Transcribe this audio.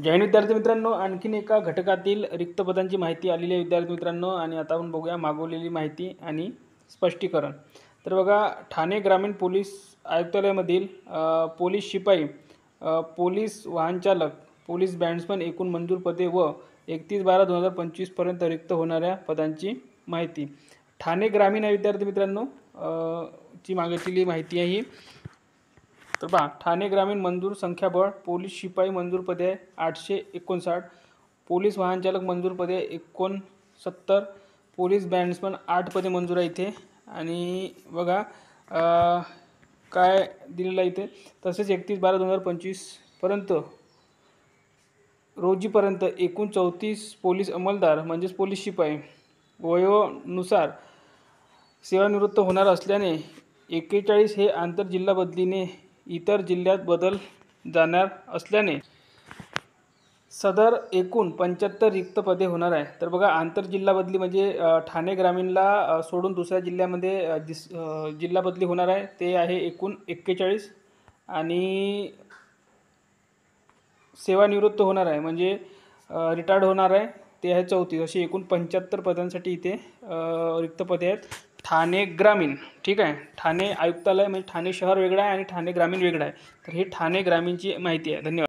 जय हिंद विद्यार्थी मित्रांनो, आणखीन एका घटकातील रिक्त पदांची माहिती आलेली आहे विद्यार्थी मित्रांनो। आणि आता आपण बघूया मागवलेली माहिती आणि स्पष्टीकरण। तर बघा, ठाणे ग्रामीण पोलीस आयुक्तालयामधील पोलीस शिपाई, पोलीस वाहनचालक, पोलीस बँड्समन एकूण मंजूर पदे व 31/12/2025 पर्यंत रिक्त होणाऱ्या पदांची माहिती ठाणे ग्रामीण आहे विद्यार्थी मित्रांनो, ची मागितलेली माहिती आहे ही। तर पहा, ठाणे ग्रामीण मंजूर संख्याबळ पोलीस शिपाई मंजूर पदे 859, पोलीस वाहनचालक मंजूर पदे 69, पोलीस बँड्समन 8 पदे मंजूर आहे इथे। आणि बघा काय दिलेलं आहे इथे, तसेच 31/12/2025 पर्यंत रोजीपर्यंत एकूण 34 पोलीस अंमलदार म्हणजेच पोलीस शिपाई वयोनुसार सेवानिवृत्त होणार असल्याने 41 हे आंतरजिल्हा बदलीने इतर जिल्ह्यात बदल जाणार असल्याने सदर एकूण 75 रिक्त पदे होणार आहे। तर बघा, आंतरजिल्हा बदली म्हणजे ठाणे ग्रामीणला सोडून दुसऱ्या जिल्ह्यामध्ये जिल्हा बदली होणार आहे, ते आहे एकूण 41। आणि सेवानिवृत्त होणार आहे म्हणजे रिटायर्ड होणार आहे, ते आहे 34। अशी एकूण 75 पदांसाठी इथे रिक्त पदे आहेत ठाणे ग्रामीण। ठीक आहे, ठाणे आयुक्तालय म्हणजे ठाणे शहर वेगळं आहे आणि ठाणे ग्रामीण वेगळं आहे। तर ही ठाणे ग्रामीणची माहिती आहे। धन्यवाद।